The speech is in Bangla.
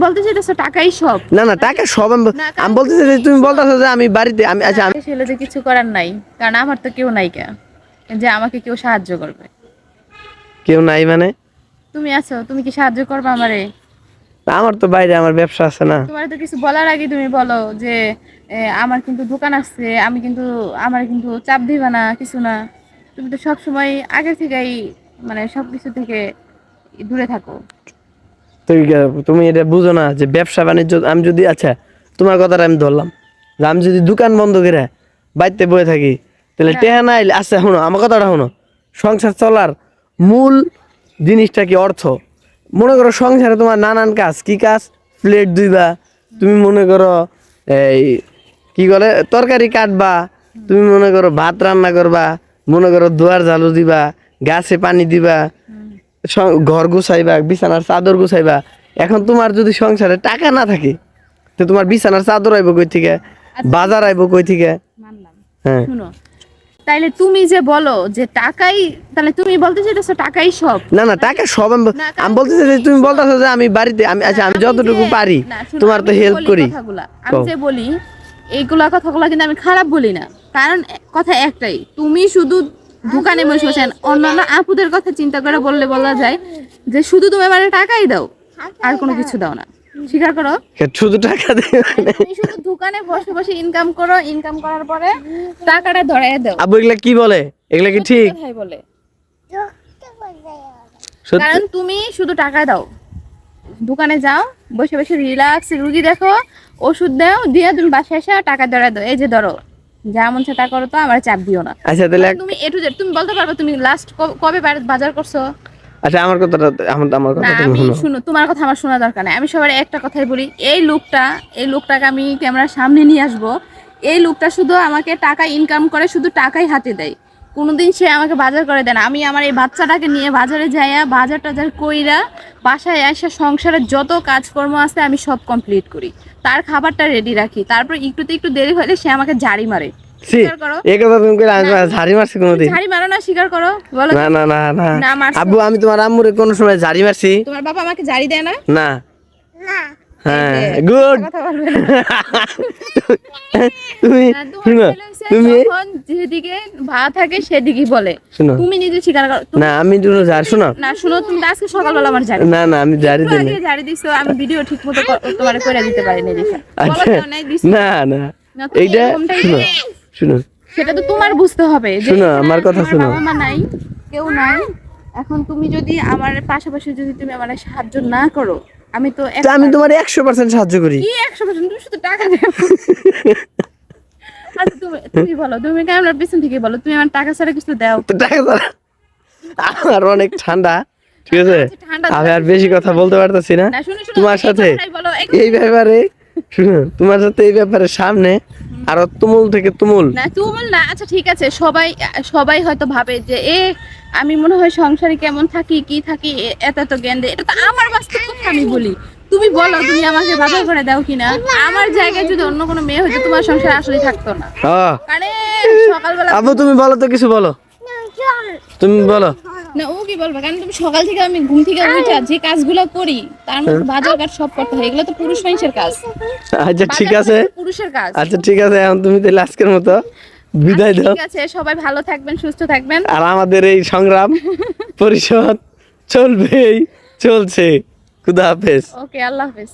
বলতে চাইতেছো টাকাই সব। না না টাকা সব আমি বলতেছি যে তুমি বলতেছো যে আমি বাড়িতে আমি আচ্ছা আমি ছেলে যে কিছু করার নাই, কারণ আমার তো কেউ নাই কে যে আমাকে কেউ সাহায্য করবে। কেউ নাই মানে তুমি আছো, তুমি কি সাহায্য করবে আমারে? আমার তো বাইরে আমার ব্যবসা আছে না। তোমার তো কিছু বলার আগে তুমি বলো যে আমার কিন্তু দোকান আছে, আমি কিন্তু আমার কিন্তু চাপ দিবা না কিছু না। তুমি তো সব সময় আগে থেকেই মানে সবকিছু থেকে দূরে থাকো। তুমি এটা বুঝো না যে ব্যবসা বাণিজ্য আমি যদি আচ্ছা তোমার কথাটা আমি ধরলাম যে আমি যদি দোকান বন্ধ করে বাড়িতে বসে থাকি তাহলে না। টেহা নাই। আচ্ছা শোনো আমার কথাটা শোনো, সংসার চলার মূল জিনিসটা কি অর্থ। মনে করো সংসারে তোমার নানান কাজ, কি কাজ, প্লেট ধুইবা, তুমি মনে করো এই কি বলে তরকারি কাটবা, তুমি মনে করো ভাত রান্না করবা, মনে করো দুয়ার ঝাড়ু দিবা, গাছে পানি দিবা, ঘর গুছাইবা, বিছানার চাদর গুছাইবা। এখন তোমার যদি সংসারে টাকা না থাকে তো তোমার বিছানার চাদর আইব কই থেকে, বাজার আইব কই থেকে? মানলাম। হ্যাঁ শুনো, তাইলে তুমি যে বলো যে টাকাই, তাহলে তুমি বলতে চাইতেছো টাকাই সব। না না টাকা সব না, আমি কারণ বলতেছি যে তুমি বলতেছো যে আমি বাড়িতে আমি আচ্ছা আমি যতটুকু পারি তোমার তো হেল্প করি। আমি যে বলি এইগুলা কথাগুলো কিন্তু আমি খারাপ বলি না, কারণ কথা একটাই, তুমি শুধু দোকানে বসে বসে অন্যান্য আপুদের কথা চিন্তা করে বললে বলা যায় যে শুধু তুমি আমার টাকাই দাও আর কোনো কিছু দাও না। স্বীকার করো, শুধু টাকা দিয়ে তুমি শুধু দোকানে বসে বসে ইনকাম করো, ইনকাম করার পরে টাকাটা ধরায় দাও। আবু এগুলা কি বলে, এগুলা কি ঠিক? কথাই বলে, সত্যি কারণ তুমি শুধু টাকা দাও, দোকানে যাও, বসে বসে রিল্যাক্স রুগী দেখো, ওষুধ দাও, দিয়ে তুমি বাসায় এসে টাকা ধরে দাও, এই যে ধরো যা মন সেটা করো, তো আমার চাপ দিও না। আচ্ছা তাহলে তুমি এ টু জেড তুমি বলতে পারবে তুমি লাস্ট কবে বাজার করছো? আচ্ছা আমার কথাটা আমার না, কথা তুমি আমি শোনো। শুনো, তোমার কথা আমার শোনা দরকার নাই। আমি সবার একটা কথাই বলি, এই লোকটাকে আমি ক্যামেরার সামনে নিয়ে আসবো। এই লোকটা শুধু আমাকে টাকা ইনকাম করে, শুধু টাকাই হাতে দেয়, কোনোদিন সে আমাকে বাজার করে দেয় না। আমি আমার এই বাচ্চাটাকে নিয়ে বাজারে যাইয়া বাজার টাজার কইরা বাসায় এসে সংসারের যত কাজকর্ম আছে আমি সব কমপ্লিট করি, তার খাবারটা রেডি রাখি, তারপর একটু দেরি হলে সে আমাকে ঝাড়ি মারে। স্বীকার করো, এই কথা তুমি কইলে আমি ঝাড়ি মারছি কোনোদিন? ঝাড়ি মারো না? স্বীকার করো, বলো। না না না না না, মারছো। আব্বু আমি তোমার আম্মুরে কোন সময় ঝাড়ি মারছি? তোমার বাবা আমাকে ঝাড়ি দেয় না? না। হ্যাঁ এই যে, গুড। কথা বলবে না। তুমি না, তোমার শুনো, ছেলে হইছে তুমি যখন যেদিকে ভালো থাকে সেদিকেই বলে। শুনো তুমি নিজে স্বীকার করো। না আমি তুমি ঝাড় শোনো না শুনো, তুমি তো আজকে সকালবেলা আমার ঝাড়ি, না না আমি ঝাড়ি একটু দিই আগে ঝাড়ি দিছো, আমি ভিডিও ঠিক মতো তোমার করে দিতে পারিনি দেখো। আচ্ছা না না না, তুমি এইটা এরকমটাই শুনো করো। শুনো সেটা তো তোমার বুঝতে হবে যে শোনো, এখানে আমার কথা আমার শোনো। বাবা মা নাই, কেউ নাই। এখন তুমি যদি আমার পাশাপাশি যদি তুমি আমার সাহায্য না করো, আমি তো তা আমি তোমার 100% সাহায্য করি। কি 100%? তুমি শুধু টাকা দেও। আচ্ছা তুমি বলো, তুমি ক্যামেরার পিছন থেকে বলো, তুমি আমার টাকা ছাড়া কিছু দাও? তো টাকা ছাড়া আমার অনেক ঠান্ডা, ঠিক আছে? আচ্ছা, ঠান্ডা আমি আর বেশি কথা বলতে পারতেছি না না, শুনো, তোমার এই সাথে কথাটাই বলো, এই ব্যাপারে। শুনো তোমার সাথে এই ব্যাপারে সামনে আরো তুমুল থেকে তুমুল। না তুমুল না, আচ্ছা ঠিক আছে, সবাই সবাই হয়তো ভাবে যে আমি মনে হয় সংসারে কেমন থাকি কি থাকি এত এত জ্ঞান দেয়, এটা তো আমার বাস্তব কথা আমি বলি। তুমি বলো তুমি আমাকে বাজার করে দাও কিনা? আমার জায়গায় যদি অন্য কোনো মেয়ে হতো তোমার সংসার আসলে থাকতো না। আরে সকালবেলা আবু তুমি বলো তো, কিছু বলো, তুমি বলো। না, ও কি বলবে? কারণ তুমি সকাল থেকে আমি ঘুম থেকে উঠে যে কাজগুলো করি তার মধ্যে বাজার ঘাট সব করতে হয়, এগুলো তো পুরুষ মানুষের কাজ। আচ্ছা ঠিক বাজার আছে, ঘাট তো পুরুষের কাজ। আচ্ছা ঠিক আছে, এখন তুমি তাহলে আজকের মতো বিদায় আচ্ছা, দাও। ঠিক আছে, সবাই ভালো থাকবেন, সুস্থ থাকবেন। আর আমাদের এই সংগ্রাম পরিষদ চলবেই, চলছে। খুদা হাফেজ। ওকে, আল্লাহ হাফেজ।